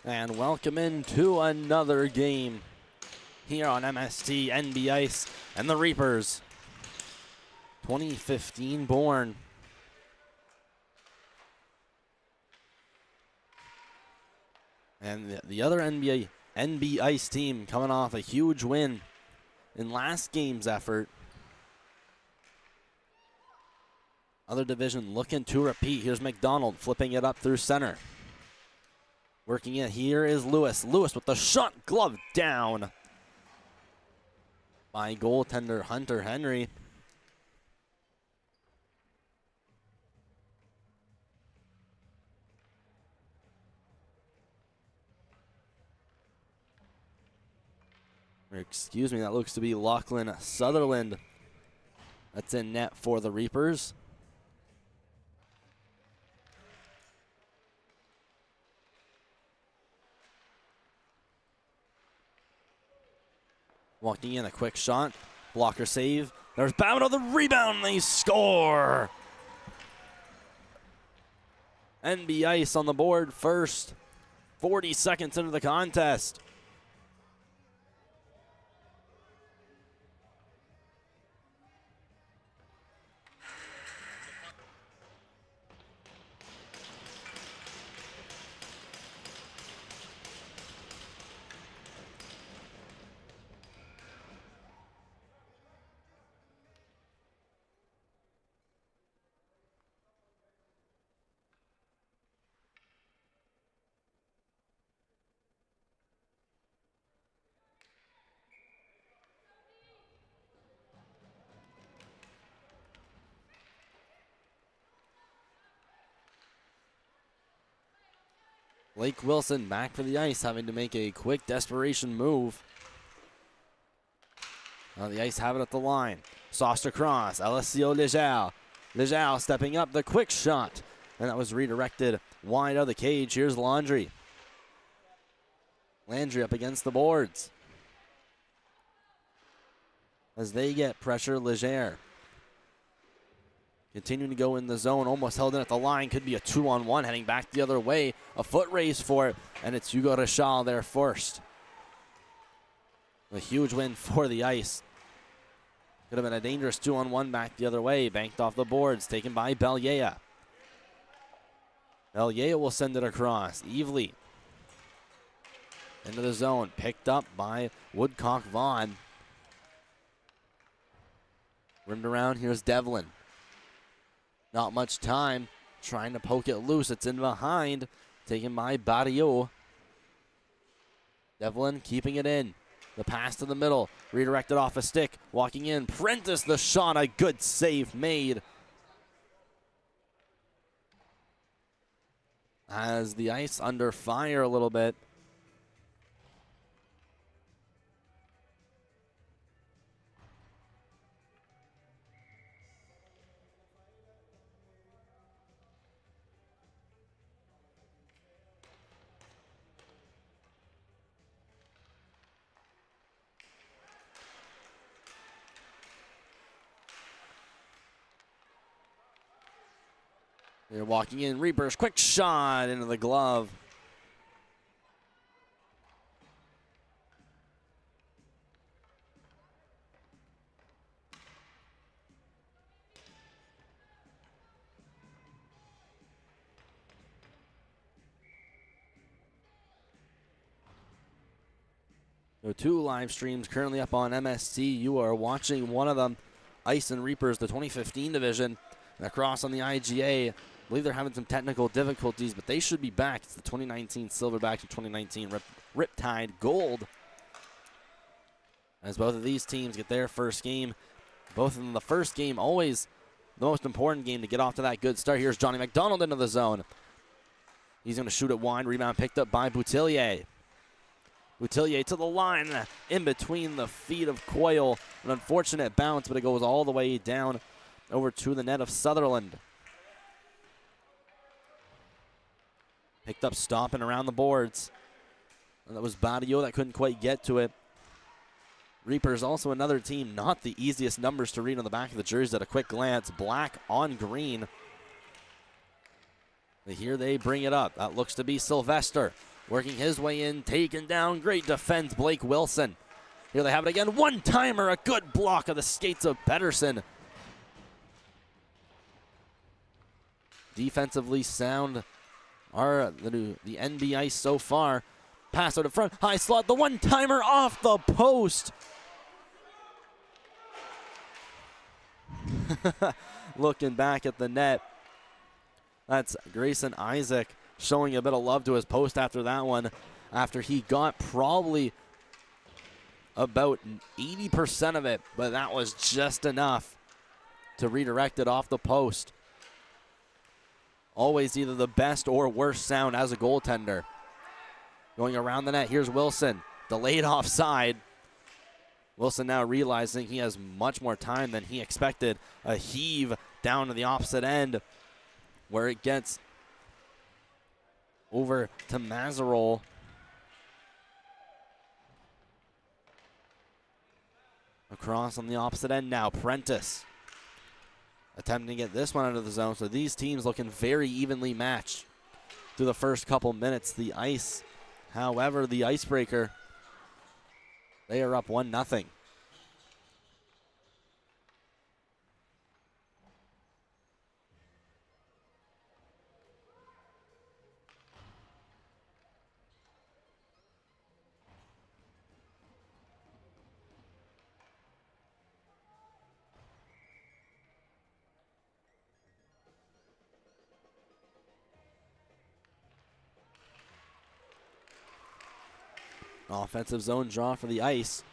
And welcome into another game here on MST NB Ice and the Reapers. 2015 born. And the other NB Ice team coming off a huge win in last game's effort. Other division looking to repeat. Here's McDonald flipping it up through center. Working it, here is Lewis. Lewis with the shot, glove down by goaltender Hunter Henry. Excuse me, that looks to be Lachlan Sutherland. That's in net for the Reapers. Walking in, a quick shot, blocker save. There's Bound on the rebound, they score! NB Ice on the board first, 40 seconds into the contest. Blake Wilson back for the ice, having to make a quick desperation move. The Ice have it at the line. Saucer cross, Alessio Legal. Legal stepping up, the quick shot. And that was redirected wide of the cage. Here's Landry. Landry up against the boards. As they get pressure, Leger. Continuing to go in the zone, almost held in at the line. Could be a 2-on-1 heading back the other way. A foot race for it, and it's Hugo Rachal there first. A huge win for the Ice. Could have been a dangerous 2-on-1 back the other way. Banked off the boards, taken by Belliea. Belliea will send it across. Evely into the zone, picked up by Woodcock Vaughn. Rimmed around, here's Devlin. Not much time, trying to poke it loose. It's in behind, taken by Barrio. Devlin keeping it in. The pass to the middle, redirected off a stick, walking in. Prentice the shot, a good save made. As the Ice under fire a little bit. They're walking in, Reapers, quick shot into the glove. There are two live streams currently up on MST. You are watching one of them, Ice and Reapers, the 2015 division. And across on the IGA, I believe they're having some technical difficulties, but they should be back. It's the 2019 Silverback and 2019 Riptide Gold. As both of these teams get their first game. Both of them the first game, always the most important game to get off to that good start. Here's Johnny McDonald into the zone. He's going to shoot it wide. Rebound picked up by Boutillier. Boutillier to the line, in between the feet of Coyle. An unfortunate bounce, but it goes all the way down over to the net of Sutherland. Picked up stomping around the boards. And that was Badio that couldn't quite get to it. Reapers also another team, not the easiest numbers to read on the back of the jerseys at a quick glance. Black on green. But here they bring it up. That looks to be Sylvester. working his way in, taken down. Great defense, Blake Wilson. Here they have it again. One-timer, a good block of the skates of Pettersson. Defensively sound are the NB Ice so far. Pass out in front, high slot, the one-timer off the post. Looking back at the net. That's Grayson Isaac showing a bit of love to his post after that one, after he got probably about 80% of it, but that was just enough to redirect it off the post. Always either the best or worst sound as a goaltender. Going around the net, here's Wilson. Delayed offside. Wilson now realizing he has much more time than he expected. A heave down to the opposite end where it gets over to Mazarol. Across on the opposite end now, Prentice attempting to get this one out of the zone. So these teams looking very evenly matched through the first couple minutes. The Ice, however, the Icebreaker, they are up 1-0. Offensive zone draw for the Ice.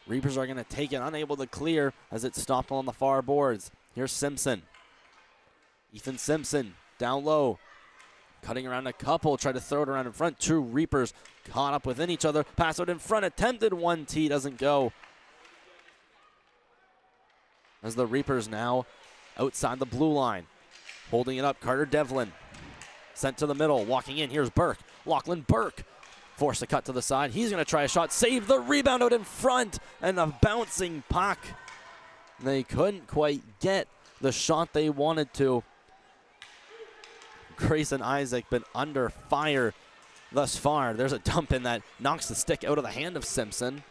Reapers are going to take it, unable to clear as it's stopped on the far boards. Here's Simpson. Ethan Simpson down low. Cutting around a couple, try to throw it around in front. Two Reapers caught up within each other. Pass out in front, attempted 1T, doesn't go. As the Reapers now outside the blue line. Holding it up, Carter Devlin. Sent to the middle, walking in, here's Burke. Lachlan Burke. Forced to cut to the side. He's going to try a shot. Save the rebound out in front. And a bouncing puck. They couldn't quite get the shot they wanted to. Grayson Isaac been under fire thus far. There's a dump in that knocks the stick out of the hand of Simpson.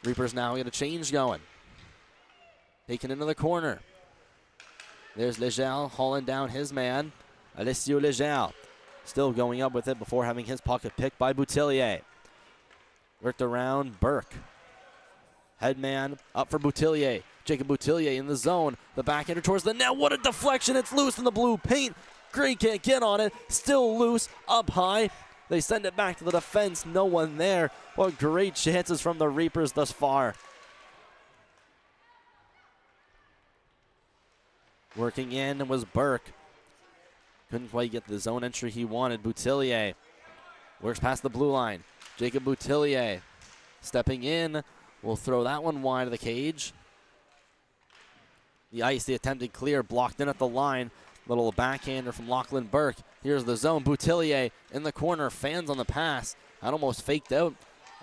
Reapers now get a change going. Taken into the corner. There's Lejeal hauling down his man. Alessio Lejeal. Still going up with it before having his pocket picked by Boutillier. Worked around Burke. Headman up for Boutillier. Jacob Boutillier in the zone. The backhander towards the net. What a deflection. It's loose in the blue paint. Gray can't get on it. Still loose up high. They send it back to the defense. No one there. What great chances from the Reapers thus far. Working in was Burke. Couldn't quite get the zone entry he wanted. Boutillier works past the blue line. Jacob Boutillier stepping in. Will throw that one wide of the cage. The Ice, the attempted clear, blocked in at the line. Little backhander from Lachlan Burke. Here's the zone. Boutillier in the corner. Fans on the pass. That almost faked out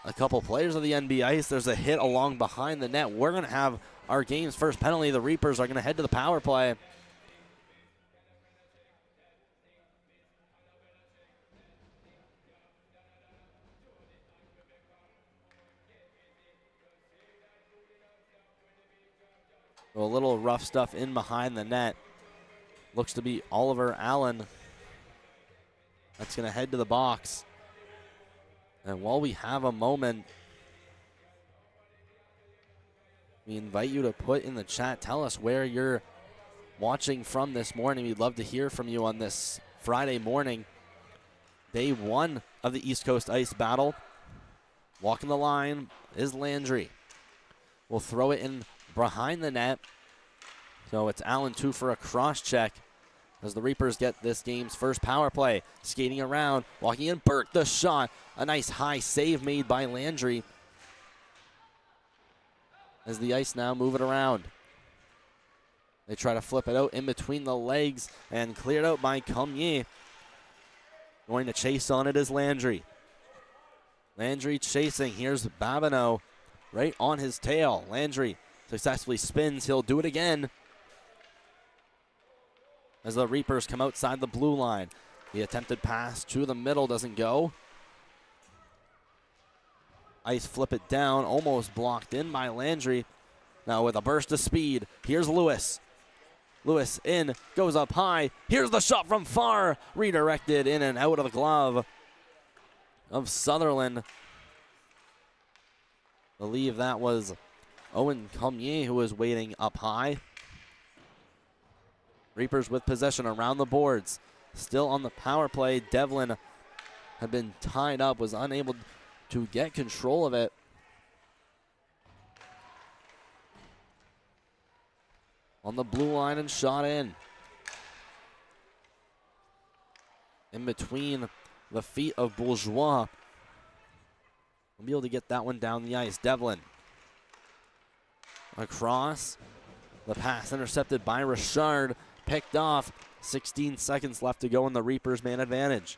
a couple players of the NB Ice. There's a hit along behind the net. We're going to have our game's first penalty. The Reapers are going to head to the power play. A little rough stuff in behind the net. Looks to be Oliver Allen. That's going to head to the box. And while we have a moment, we invite you to put in the chat, tell us where you're watching from this morning. We'd love to hear from you on this Friday morning. Day one of the East Coast Ice Battle. Walking the line is Landry. We'll throw it in behind the net. So it's Allen 2 for a cross check as the Reapers get this game's first power play. Skating around, walking in, Burke the shot. A nice high save made by Landry. As the Ice now move it around. They try to flip it out in between the legs and cleared out by Comier. Going to chase on it is Landry. Landry chasing. Here's Babineau right on his tail. Landry successfully spins. He'll do it again as the Reapers come outside the blue line. The attempted pass to the middle doesn't go. Ice flip it down, almost blocked in by Landry. Now with a burst of speed, here's Lewis. Lewis in, goes up high. Here's the shot from far, redirected in and out of the glove of Sutherland. I believe that was Owen Comier who was waiting up high. Reapers with possession around the boards. Still on the power play. Devlin had been tied up, was unable to get control of it. On the blue line and shot in. In between the feet of Bourgeois. We'll be able to get that one down the ice. Devlin. Across. The pass intercepted by Richard. Picked off. 16 seconds left to go in the Reapers' man advantage.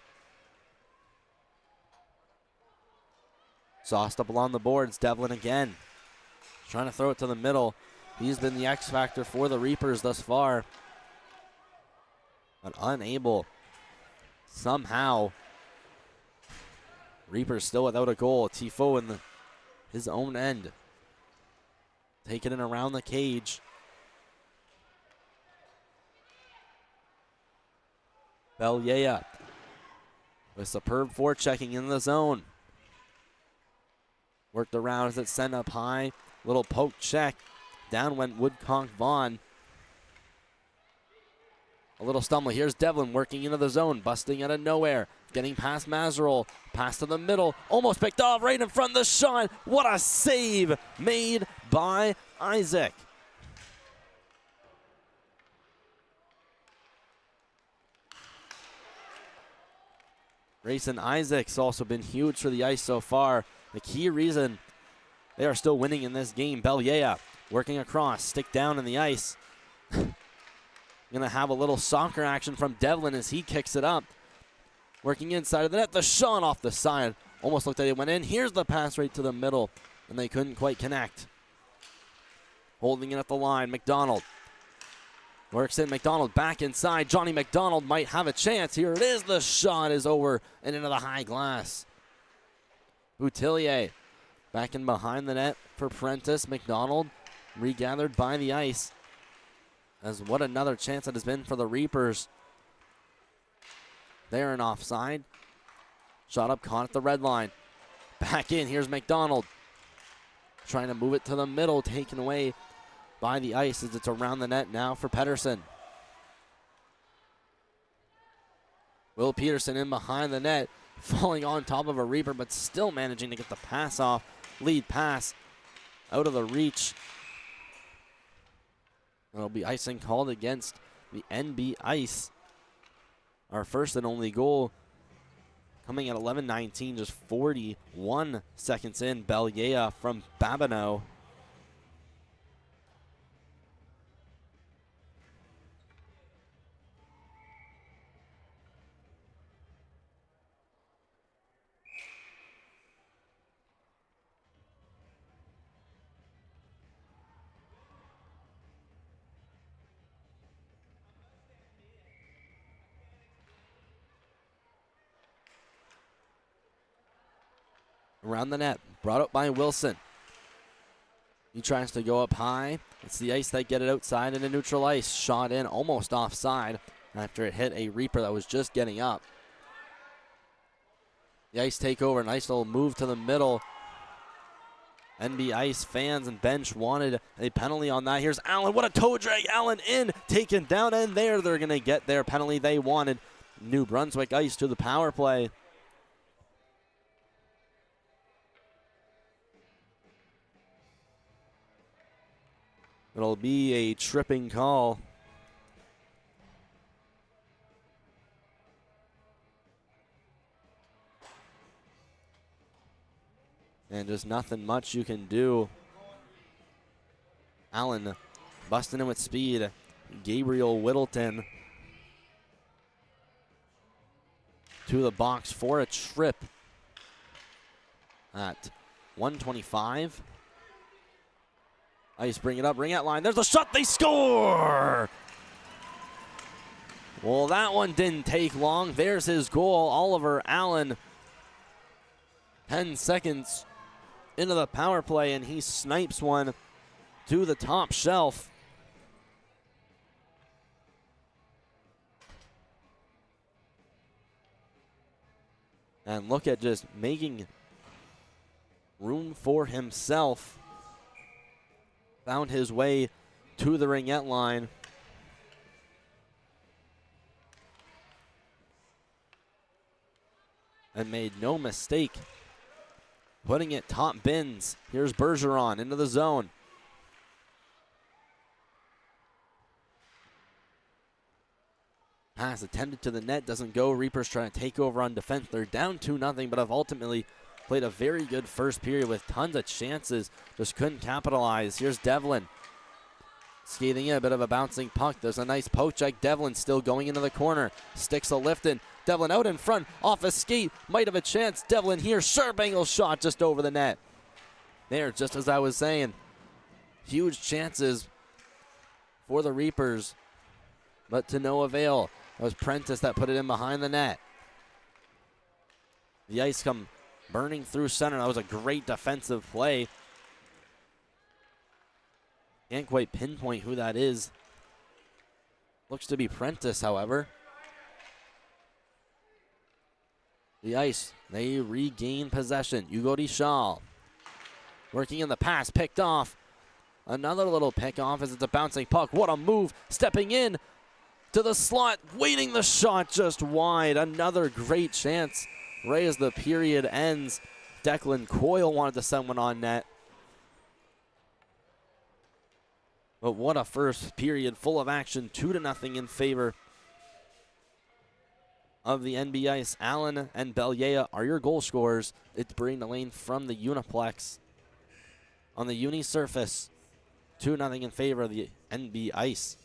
Sauced up along the boards. Devlin again. Trying to throw it to the middle. He's been the X factor for the Reapers thus far. But unable. Somehow. Reapers still without a goal. Tifo in his own end. Taking it around the cage. Belliea with superb forechecking in the zone. Worked around as it sent up high. Little poke check. Down went Woodcock Vaughn. A little stumble. Here's Devlin working into the zone, busting out of nowhere. Getting past Mazerol. Pass to the middle. Almost picked off right in front of the shot. What a save made by Isaac. Grayson Isaac's also been huge for the Ice so far. The key reason they are still winning in this game. Belliea working across, stick down in the ice. Gonna have a little soccer action from Devlin as he kicks it up. Working inside of the net, the shot off the side. Almost looked like it went in. Here's the pass right to the middle, and they couldn't quite connect. Holding it at the line, McDonald. Works in, McDonald back inside. Johnny McDonald might have a chance. Here it is, the shot is over and into the high glass. Boutillier back in behind the net for Prentice. McDonald regathered by the ice. As what another chance it has been for the Reapers. They're in offside. Shot up, caught at the red line. Back in, here's McDonald. Trying to move it to the middle, taken away by the ice as it's around the net now for Pedersen. Will Peterson in behind the net, falling on top of a Reaper, but still managing to get the pass off. Lead pass out of the reach. There'll be icing called against the NB Ice. Our first and only goal coming at 11:19, just 41 seconds in. Belliea from Babineau. Around the net, brought up by Wilson. He tries to go up high. It's the Ice that get it outside into neutral ice. Shot in, almost offside after it hit a Reaper that was just getting up. The Ice take over. Nice little move to the middle. NB Ice fans and bench wanted a penalty on that. Here's Allen. What a toe drag. Allen in, taken down, and there they're going to get their penalty they wanted. New Brunswick Ice to the power play. It'll be a tripping call. And just nothing much you can do. Allen busting in with speed. Gabriel Whittleton to the box for a trip at 1:25. Ice bring it up, ring out line. There's a shot, they score! Well, that one didn't take long. There's his goal, Oliver Allen. 10 seconds into the power play, and he snipes one to the top shelf. And look at just making room for himself. Found his way to the ringette line. And made no mistake putting it top bins. Here's Bergeron into the zone. Pass attempted to the net, doesn't go. Reapers trying to take over on defense. They're down 2-0, but have ultimately played a very good first period with tons of chances. Just couldn't capitalize. Here's Devlin. Skating in, a bit of a bouncing puck. There's a nice poke check. Devlin still going into the corner. Sticks a lift in. Devlin out in front, off a skate. Might have a chance. Devlin here, sharp angle shot just over the net. There, just as I was saying. Huge chances for the Reapers, but to no avail. That was Prentice that put it in behind the net. The ice come burning through center. That was a great defensive play. Can't quite pinpoint who that is. Looks to be Prentice, however. The ice, they regain possession. Hugo Deschal working in the pass, picked off. Another little pick off as it's a bouncing puck. What a move, stepping in to the slot, waiting the shot just wide. Another great chance right as the period ends. Declan Coyle wanted to send one on net. But what a first period, full of action, 2-0 in favor of the NB Ice. Allen and Belliea are your goal scorers. It's Brayden Lane from the Uniplex on the Uni surface. 2-0 in favor of the NB Ice.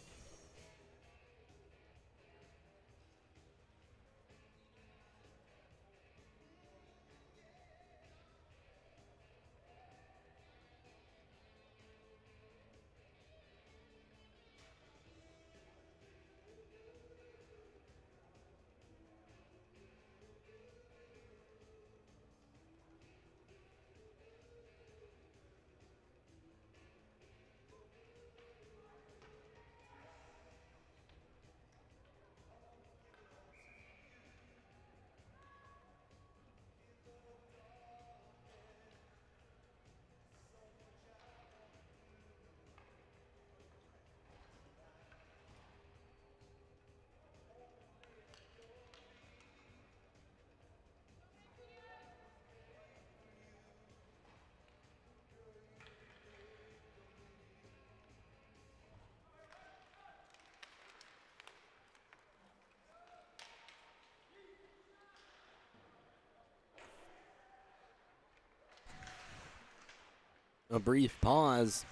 A brief pause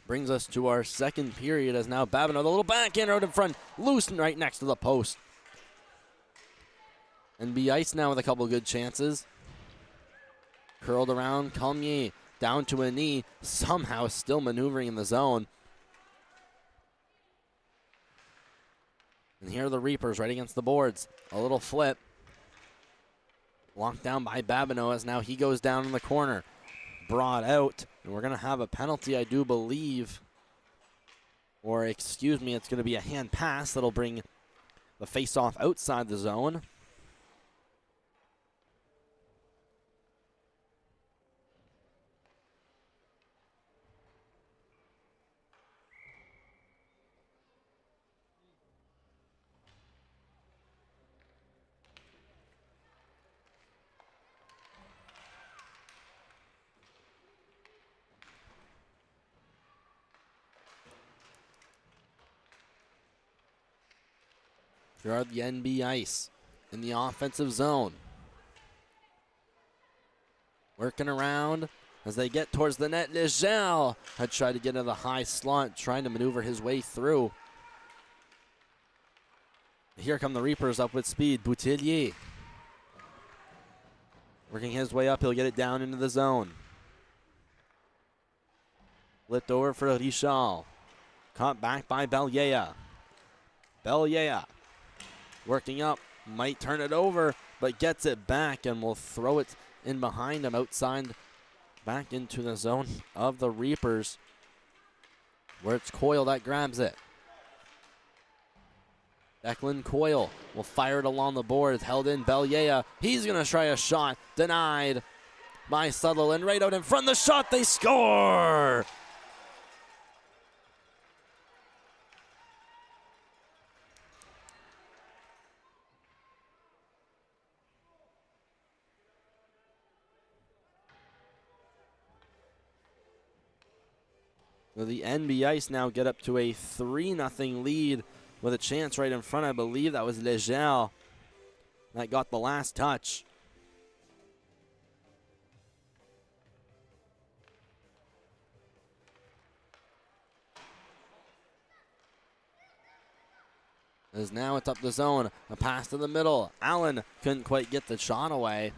brings us to our second period as now Babineau, the little backhand out in front, loose and right next to the post. NB Ice now with a couple good chances. Curled around, Cormier down to a knee, somehow still maneuvering in the zone. And here are the Reapers right against the boards. A little flip. Locked down by Babineau as now he goes down in the corner. Brought out, and we're going to have a penalty, I do believe. Or, excuse me, it's going to be a hand pass that'll bring the face-off outside the zone. Here are the NB Ice in the offensive zone. Working around as they get towards the net. Legel had tried to get into the high slot, trying to maneuver his way through. Here come the Reapers up with speed. Boutillier working his way up. He'll get it down into the zone. Flipped over for Richal. Caught back by Belliea. Belliea working up, might turn it over, but gets it back and will throw it in behind him outside back into the zone of the Reapers, where it's Coyle that grabs it. Declan Coyle will fire it along the boards, held in Belliea. He's going to try a shot, denied by Sutherland. Right out in front, the shot, they score! So the NB Ice now get up to a 3-0 lead with a chance right in front. I believe that was Legel that got the last touch. As now it's up the zone, a pass to the middle. Allen couldn't quite get the shot away.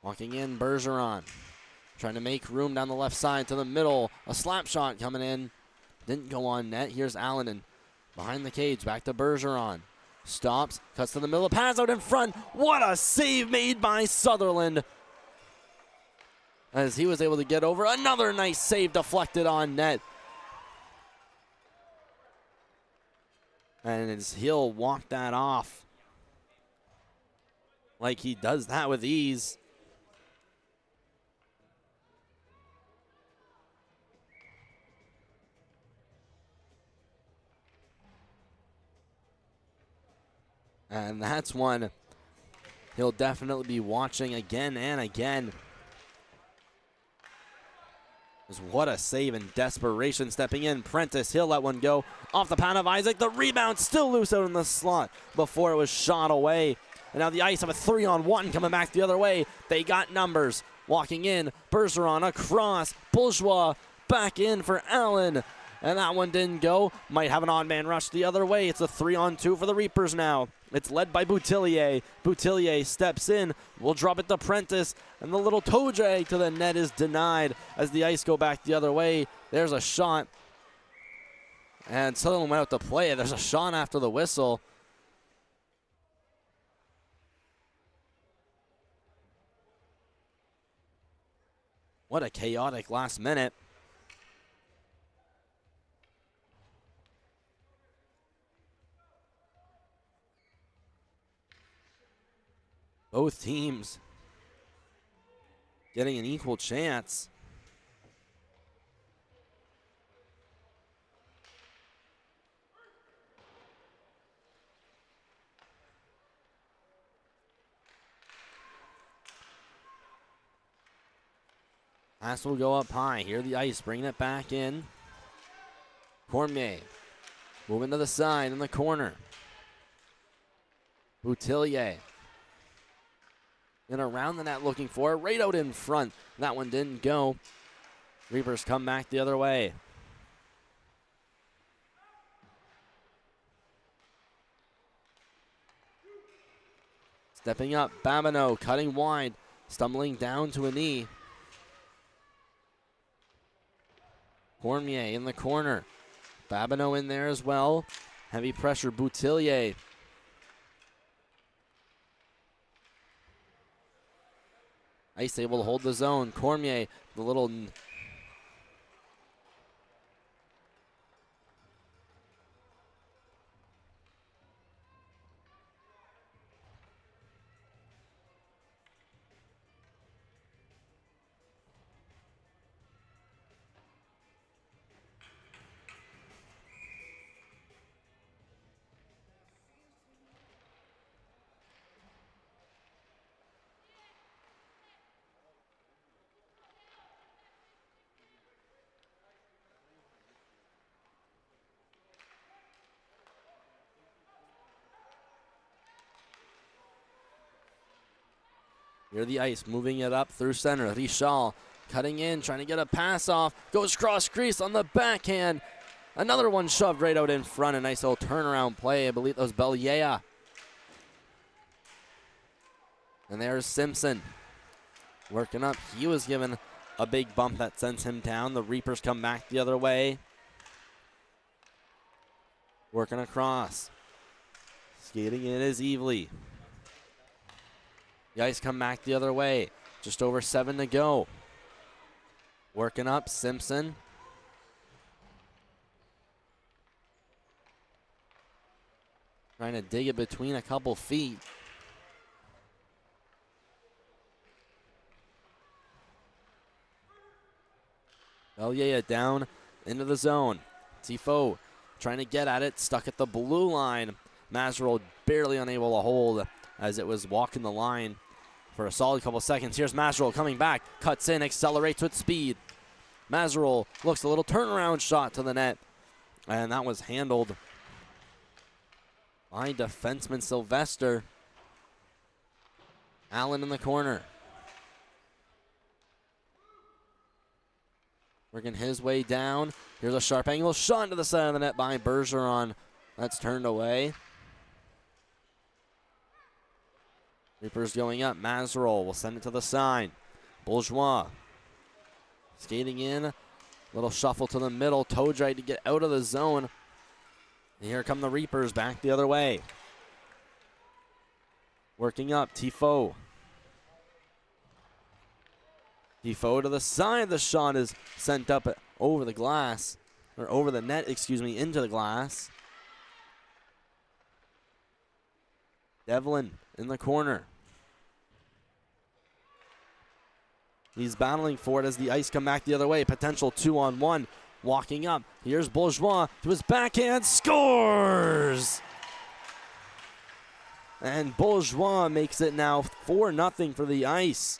Walking in, Bergeron. Trying to make room down the left side to the middle. A slap shot coming in. Didn't go on net. Here's Allen and behind the cage. Back to Bergeron. Stops, cuts to the middle, pass out in front. What a save made by Sutherland, as he was able to get over. Another nice save deflected on net. And as he'll walk that off like he does that with ease. And that's one he'll definitely be watching again and again. What a save in desperation. Stepping in, Prentice, he'll let one go. Off the pad of Isaac, the rebound still loose out in the slot before it was shot away. And now the Ice have a 3-on-1 coming back the other way. They got numbers. Walking in, Bergeron across, Bourgeois back in for Allen. And that one didn't go. Might have an odd man rush the other way. It's a 3-on-2 for the Reapers now. It's led by Boutillier. Boutillier steps in. Will drop it to Prentice. And the little toe drag to the net is denied as the Ice go back the other way. There's a shot. And Sutherland went out to play it. There's a shot after the whistle. What a chaotic last minute. Both teams getting an equal chance. Pass will go up high. Here the Ice bringing it back in. Cormier moving to the side in the corner. Boutillier. And around the net looking for it, right out in front. That one didn't go. Reapers come back the other way. Stepping up, Babineau cutting wide, stumbling down to a knee. Cormier in the corner. Babineau in there as well. Heavy pressure, Boutillier. Ice able to hold the zone. Cormier, the little... Here the Ice moving it up through center. Richal cutting in, trying to get a pass off. Goes cross crease on the backhand. Another one shoved right out in front. A nice little turnaround play. I believe that was Belliea. And there's Simpson working up. He was given a big bump that sends him down. The Reapers come back the other way. Working across. Skating in is Evely. The Ice come back the other way. Just over 7 to go. Working up, Simpson. Trying to dig it between a couple feet. Bellier down into the zone. Tifo trying to get at it, stuck at the blue line. Mazerol barely unable to hold as it was walking the line for a solid couple seconds. Here's Mazerol coming back, cuts in, accelerates with speed. Mazerol looks a little turnaround shot to the net, and that was handled by defenseman Sylvester. Allen in the corner. Working his way down. Here's a sharp angle shot into the side of the net by Bergeron. That's turned away. Reapers going up. Mazerol will send it to the side. Bourgeois skating in. Little shuffle to the middle. Toe tried to get out of the zone. And here come the Reapers back the other way. Working up. Tifo. Tifo to the side. The shot is sent up over the glass. Or over the net, excuse me, into the glass. Devlin in the corner. He's battling for it as the Ice come back the other way. Potential 2-on-1. Walking up. Here's Bourgeois to his backhand. Scores! And Bourgeois makes it now 4-0 for the Ice.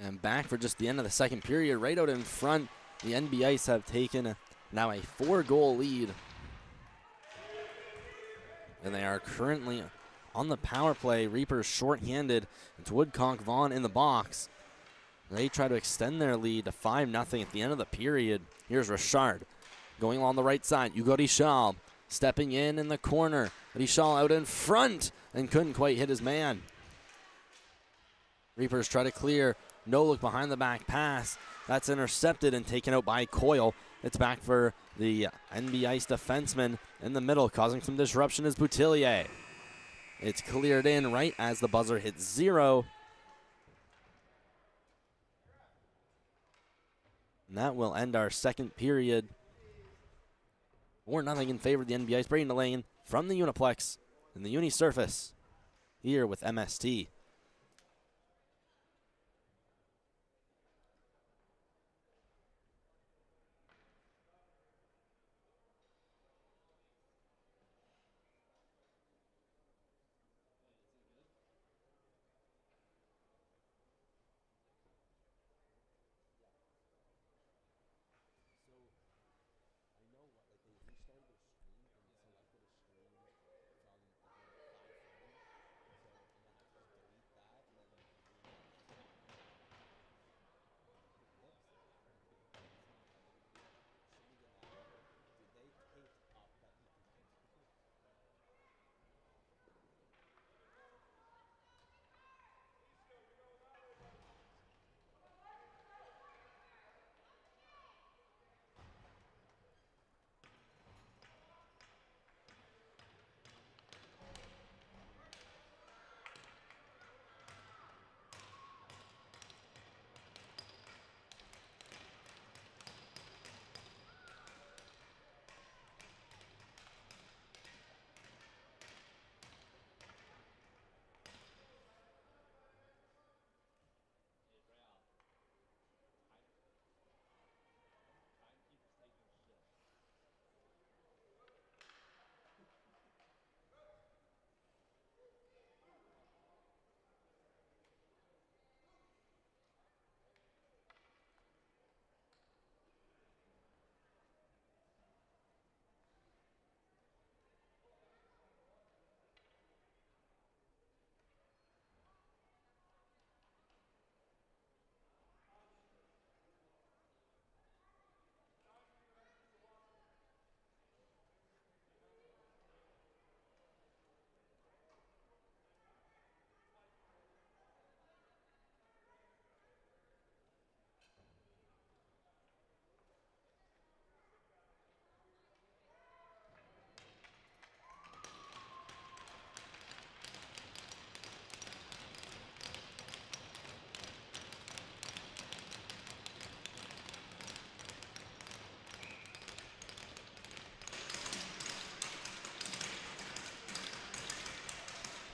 And back for just the end of the second period, right out in front. The NB Ice have taken now a 4-goal lead. And they are currently on the power play. Reapers shorthanded. It's Woodcock Vaughn in the box. They try to extend their lead to 5-0 at the end of the period. Here's Richard going along the right side. Hugo Richal stepping in the corner. Richal out in front and couldn't quite hit his man. Reapers try to clear. No look behind the back pass. That's intercepted and taken out by Coyle. It's back for the NB Ice defenseman in the middle, causing some disruption is Boutillier. It's cleared in right as the buzzer hits 0. And that will end our second period. 4-0 in favor of the NB Ice. Braden Delane from the Uniplex in the Uni Surface here with MST.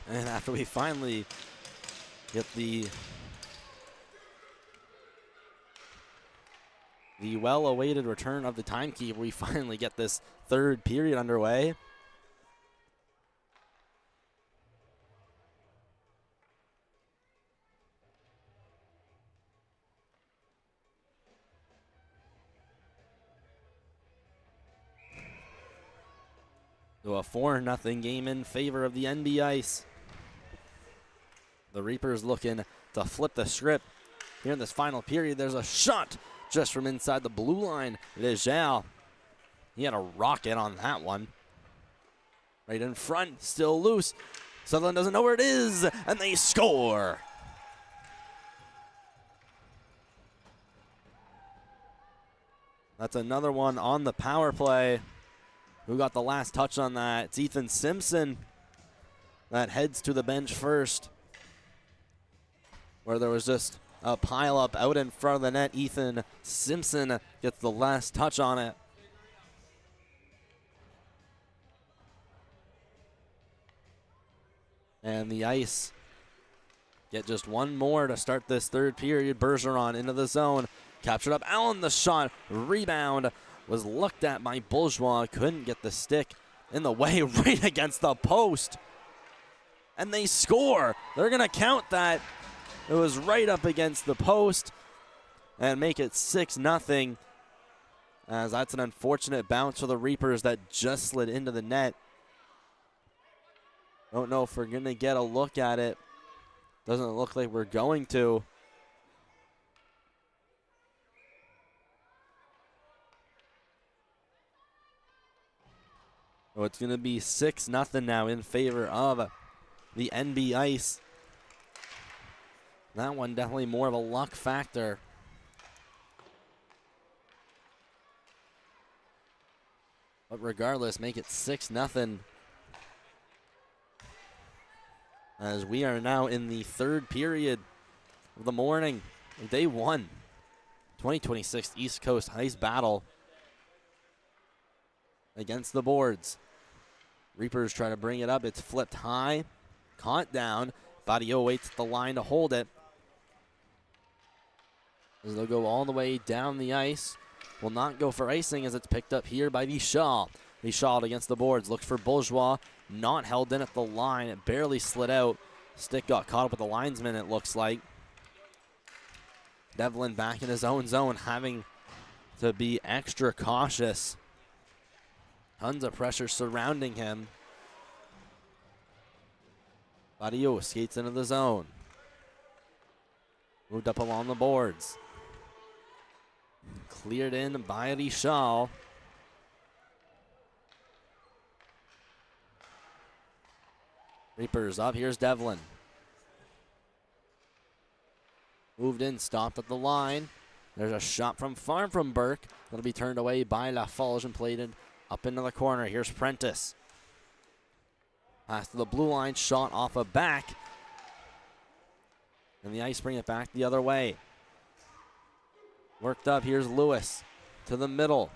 And after we finally get the well-awaited return of the timekeeper, we finally get this third period underway. So a 4-0 game in favor of the NB Ice. The Reapers looking to flip the script here in this final period. There's a shot just from inside the blue line. It is Zhao. He had a rocket on that one. Right in front, still loose. Sutherland doesn't know where it is, and they score. That's another one on the power play. Who got the last touch on that? It's Ethan Simpson that heads to the bench first, where there was just a pile up out in front of the net. Ethan Simpson gets the last touch on it. And the Ice get just one more to start this third period. Bergeron into the zone. Captured up. Allen the shot. Rebound was looked at by Bourgeois. Couldn't get the stick in the way, right against the post. And they score. They're going to count that. It was right up against the post and make it 6-0, as that's an unfortunate bounce for the Reapers that just slid into the net. Don't know if we're going to get a look at it. Doesn't look like we're going to. So it's going to be 6-0 now in favor of the NB Ice. That one definitely more of a luck factor. But regardless, make it 6-0. As we are now in the third period of the morning, day 1, 2026 East Coast Ice Battle against the boards. Reapers try to bring it up. It's flipped high, caught down. Badio waits at the line to hold it. As they'll go all the way down the ice. Will not go for icing as it's picked up here by Vishal. Vishal against the boards. Looks for Bourgeois. Not held in at the line. It barely slid out. Stick got caught up with the linesman, it looks like. Devlin back in his own zone, having to be extra cautious. Tons of pressure surrounding him. Badio skates into the zone. Moved up along the boards. Cleared in by Vishal. Reapers up. Here's Devlin. Moved in, stopped at the line. There's a shot from far from Burke. That'll be turned away by Laforge and played up into the corner. Here's Prentice. Pass to the blue line, shot off a back. And the Ice bring it back the other way. Worked up, here's Lewis to the middle.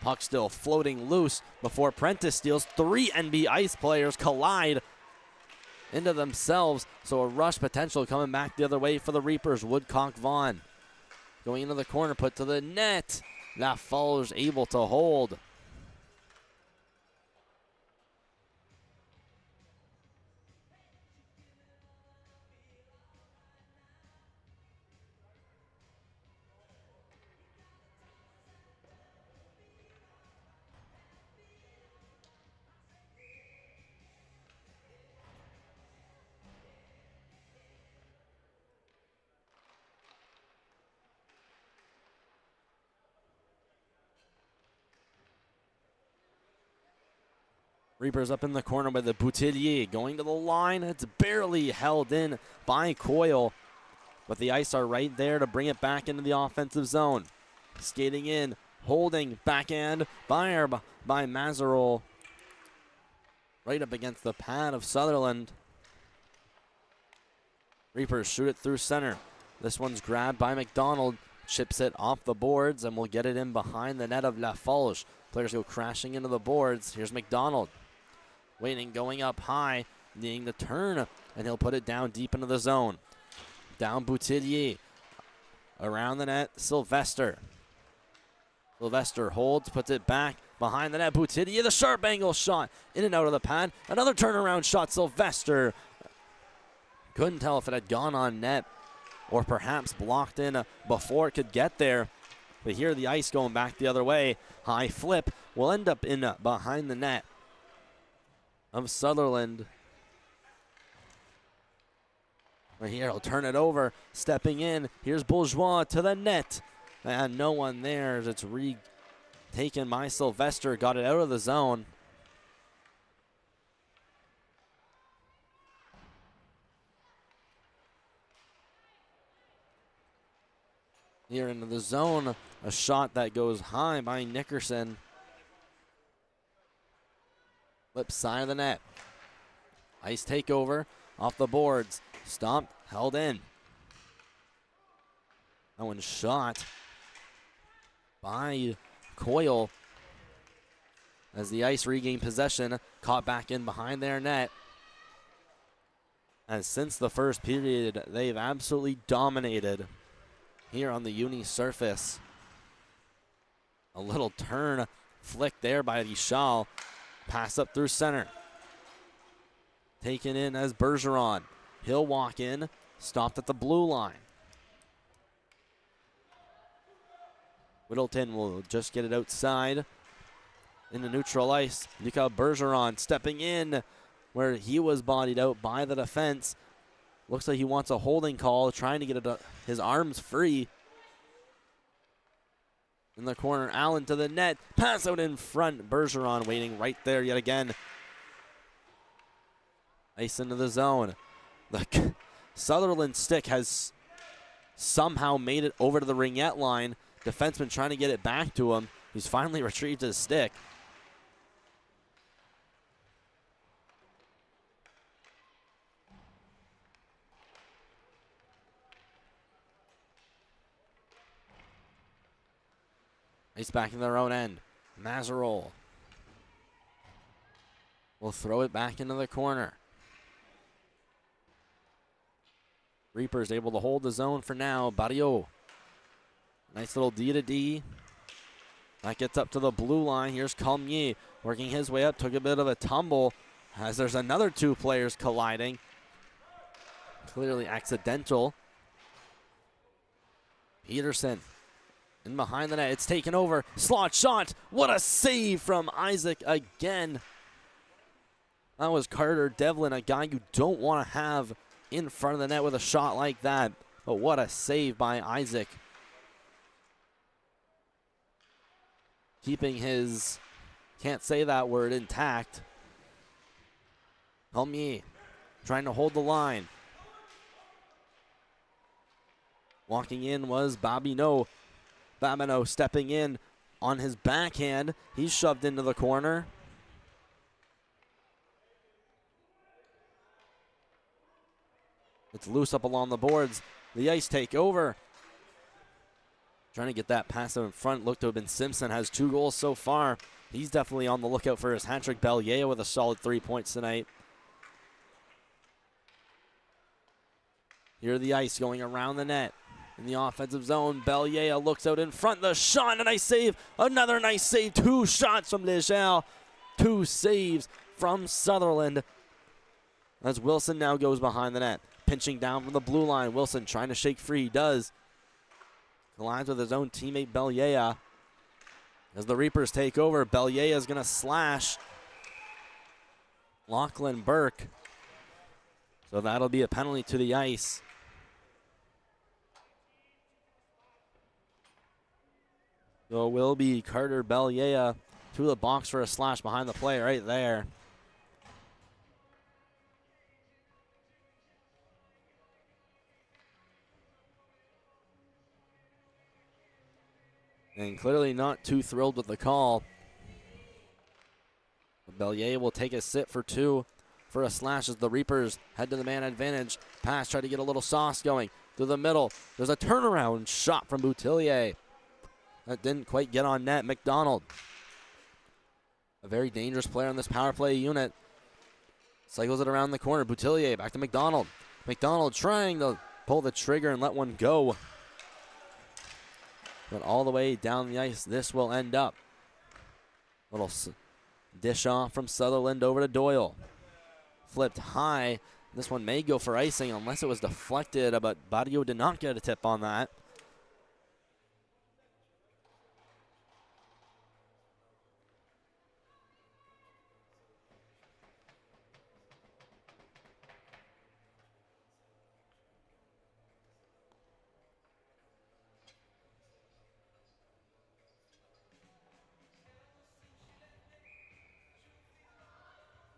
Puck still floating loose before Prentice steals. 3 NB Ice players collide into themselves. So a rush potential coming back the other way for the Reapers. Woodcock Vaughn going into the corner, put to the net. Laforge able to hold. Reapers up in the corner by the Boutillier. Going to the line. It's barely held in by Coyle. But the Ice are right there to bring it back into the offensive zone. Skating in. Holding. Backhand by Mazarol. Right up against the pad of Sutherland. Reapers shoot it through center. This one's grabbed by McDonald. Chips it off the boards and will get it in behind the net of Laforge. Players go crashing into the boards. Here's McDonald. Waiting, going up high, needing the turn, and he'll put it down deep into the zone. Down Boutillier. Around the net, Sylvester. Sylvester holds, puts it back behind the net. Boutillier, the sharp angle shot, in and out of the pad. Another turnaround shot, Sylvester. Couldn't tell if it had gone on net or perhaps blocked in before it could get there. But here the Ice going back the other way. High flip will end up in behind the net of Sutherland. Right here, he'll turn it over, stepping in. Here's Bourgeois to the net. And no one there as it's taken by Sylvester. Got it out of the zone. Here into the zone, a shot that goes high by Nickerson. Flip side of the net. Ice takeover off the boards. Stomped, held in. That one's shot by Coyle as the Ice regain possession. Caught back in behind their net. And since the first period, they've absolutely dominated here on the uni surface. A little turn flick there by Vishal. Pass up through center. Taken in as Bergeron. He'll walk in. stopped at the blue line. Whittleton will just get it outside into neutral ice. Luka Bergeron stepping in where he was bodied out by the defense. Looks like he wants a holding call, trying to get his arms free. In the corner, Allen to the net. Pass out in front. Bergeron waiting right there yet again. Ice into the zone. The Sutherland stick has somehow made it over to the ringette line. Defenseman trying to get it back to him. He's finally retrieved his stick. Ice back in their own end. Mazarol will throw it back into the corner. Reapers able to hold the zone for now. Barrio. Nice little D to D. That gets up to the blue line. Here's Calmier working his way up. Took a bit of a tumble as there's another two players colliding. Clearly accidental. Peterson in behind the net. It's taken over. Slot shot. What a save from Isaac again. That was Carter Devlin, a guy you don't want to have in front of the net with a shot like that. But what a save by Isaac. Keeping his, can't say that word, intact. Helmier trying to hold the line. Walking in was Babineau. Babineau stepping in on his backhand. He's shoved into the corner. It's loose up along the boards. The Ice take over. Trying to get that pass out in front. Looked to have been Simpson. Has 2 goals so far. He's definitely on the lookout for his hat trick. Bellier with a solid 3 points tonight. Here the Ice going around the net. In the offensive zone, Bellier looks out in front. The shot, a nice save. Another nice save. 2 shots from Lejeune. 2 saves from Sutherland. As Wilson now goes behind the net. Pinching down from the blue line. Wilson trying to shake free. He does. Collides with his own teammate Bellier. As the Reapers take over, Bellier is going to slash Lachlan Burke. So that'll be a penalty to the Ice. So it will be Carter Bellier to the box for a slash behind the play right there. And clearly not too thrilled with the call. Bellier will take a sit for 2 for a slash as the Reapers head to the man advantage. Pass, try to get a little sauce going through the middle. There's a turnaround shot from Boutillier. That didn't quite get on net. McDonald, a very dangerous player on this power play unit. Cycles it around the corner. Boutillier back to McDonald. McDonald trying to pull the trigger and let one go. But all the way down the ice, this will end up. Little dish off from Sutherland over to Doyle. Flipped high. This one may go for icing unless it was deflected, but Barrio did not get a tip on that.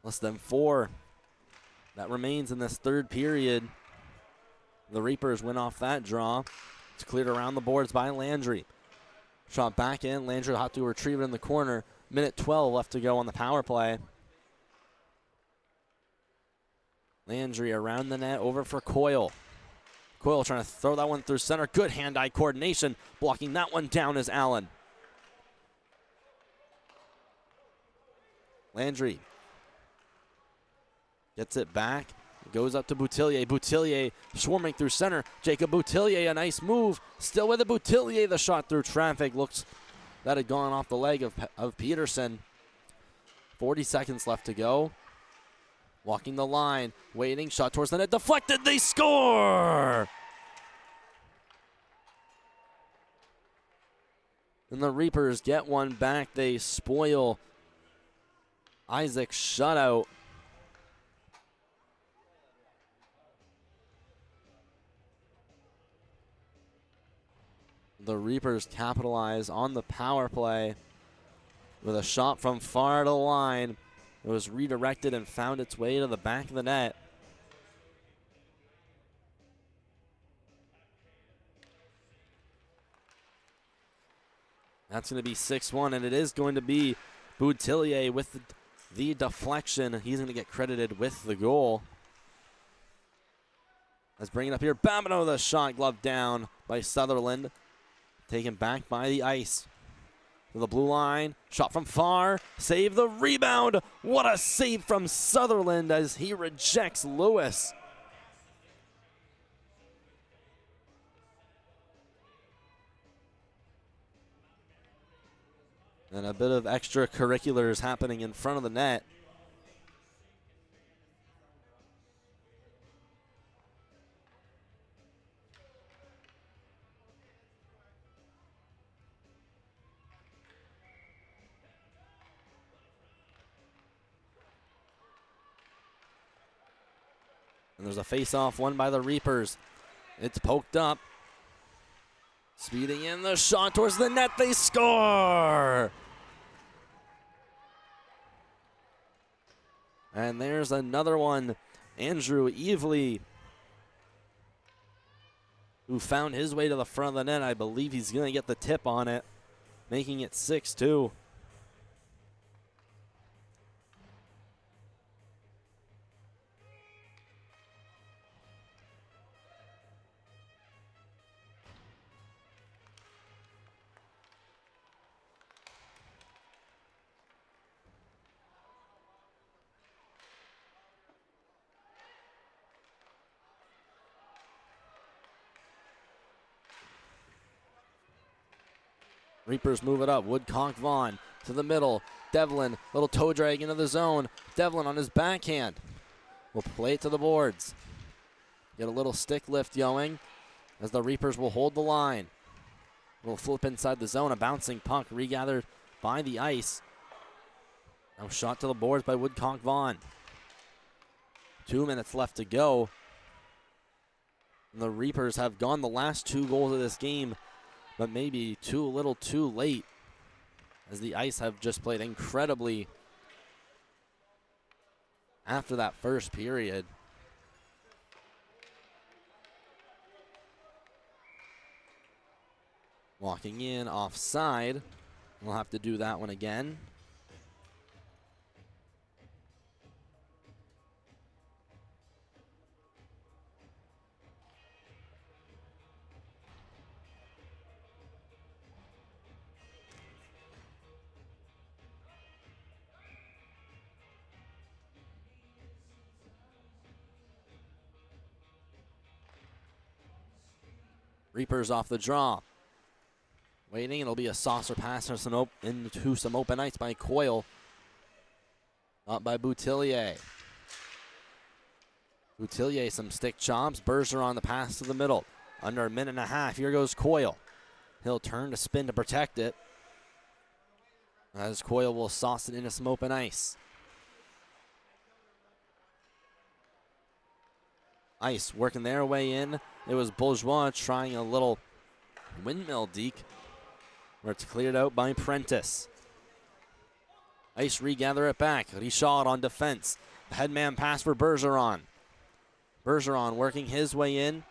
Less than 4. That remains in this third period. The Reapers win off that draw. It's cleared around the boards by Landry. Shot back in. Landry will have to retrieve it in the corner. Minute 12 left to go on the power play. Landry around the net, over for Coyle. Coyle trying to throw that one through center. Good hand-eye coordination. Blocking that one down is Allen. Landry gets it back. Goes up to Boutillier. Boutillier swarming through center. Jacob Boutillier, a nice move. Still with it. Boutillier, the shot through traffic. Looks that had gone off the leg of Peterson. 40 seconds left to go. Walking the line, waiting, shot towards the net, deflected, they score! And the Reapers get one back. They spoil Isaac's shutout. The Reapers capitalize on the power play with a shot from far to the line. It was redirected and found its way to the back of the net. That's going to be 6-1, and it is going to be Boutillier with the deflection. He's going to get credited with the goal. Let's bring it up here. Babineau, the shot, glove down by Sutherland. Taken back by the ice. To the blue line, shot from far, save the rebound. What a save from Sutherland as he rejects Lewis. And a bit of extracurriculars happening in front of the net. And there's a face-off won by the Reapers. It's poked up. Speeding in the shot towards the net, they score! And there's another one. Andrew Evely, who found his way to the front of the net. I believe he's going to get the tip on it, making it 6-2. Reapers move it up. Woodcock Vaughn to the middle. Devlin, little toe drag into the zone. Devlin on his backhand. Will play it to the boards. Get a little stick lift going as the Reapers will hold the line. Will flip inside the zone. A bouncing puck regathered by the ice. Now shot to the boards by Woodcock Vaughn. 2 minutes left to go. And the Reapers have gone the last 2 goals of this game, but maybe a little too late, as the Ice have just played incredibly after that first period. Walking in offside. We'll have to do that one again. Reapers off the draw. Waiting, it'll be a saucer pass into some open ice by Coyle. Up by Boutillier. Boutillier, some stick chops. Bergeron the pass to the middle. Under a minute and a half, here goes Coyle. He'll turn to spin to protect it, as Coyle will sauce it into some open ice. Ice working their way in. It was Bourgeois trying a little windmill deke, where it's cleared out by Prentice. Ice regather it back. Richard on defense. The headman pass for Bergeron. Bergeron working his way in.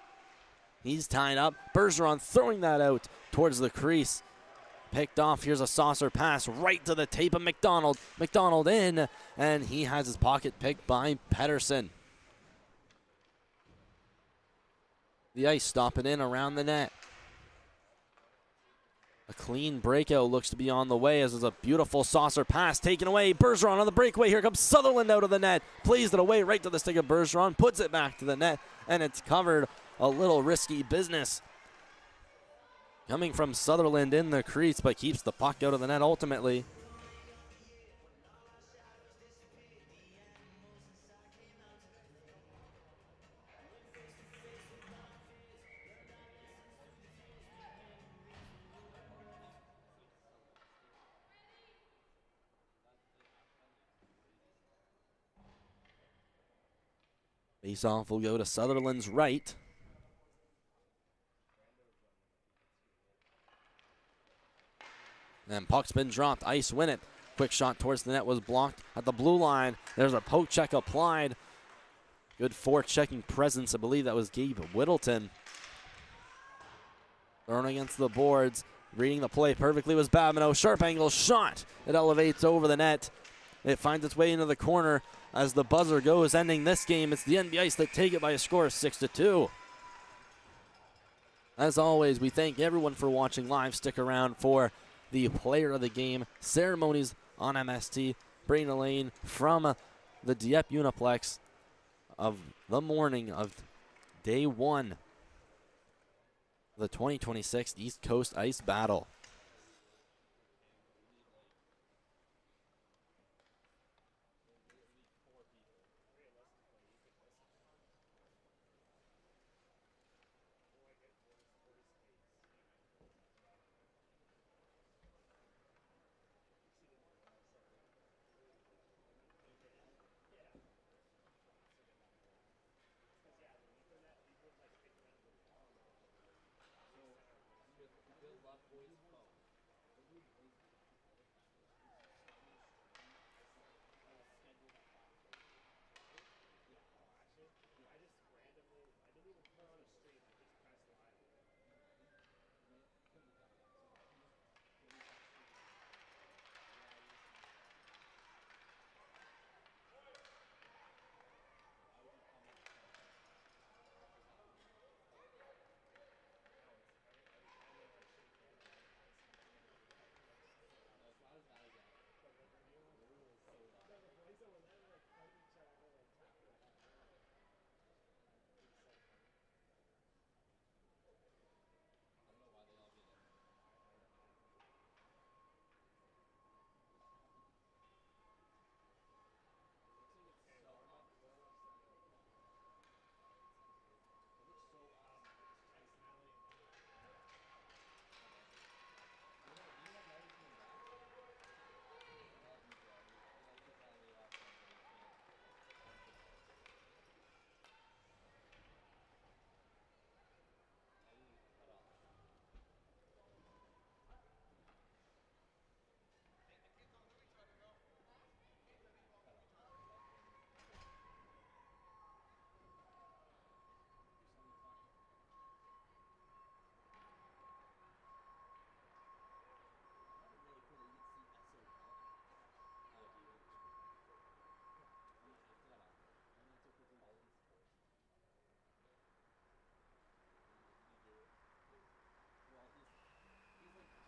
He's tied up. Bergeron throwing that out towards the crease. Picked off. Here's a saucer pass right to the tape of McDonald. McDonald in, and he has his pocket picked by Pedersen. The Ice stopping in around the net. A clean breakout looks to be on the way, as there's a beautiful saucer pass taken away. Bergeron on the breakaway. Here comes Sutherland out of the net. Plays it away right to the stick of Bergeron. Puts it back to the net, and it's covered. A little risky business coming from Sutherland in the crease, but keeps the puck out of the net ultimately. Face-off will go to Sutherland's right. And puck's been dropped. Ice win it. Quick shot towards the net was blocked at the blue line. There's a poke check applied. Good forechecking presence. I believe that was Gabe Whittleton. Thrown against the boards. Reading the play perfectly was Babineau. Sharp angle shot. It elevates over the net. It finds its way into the corner as the buzzer goes, ending this game. It's the NB Ice that take it by a score of 6-2. As always, we thank everyone for watching live. Stick around for the player of the game ceremonies on MST. Brayden Lane from the Dieppe Uniplex of the morning of day 1 of the 2026 East Coast Ice Battle.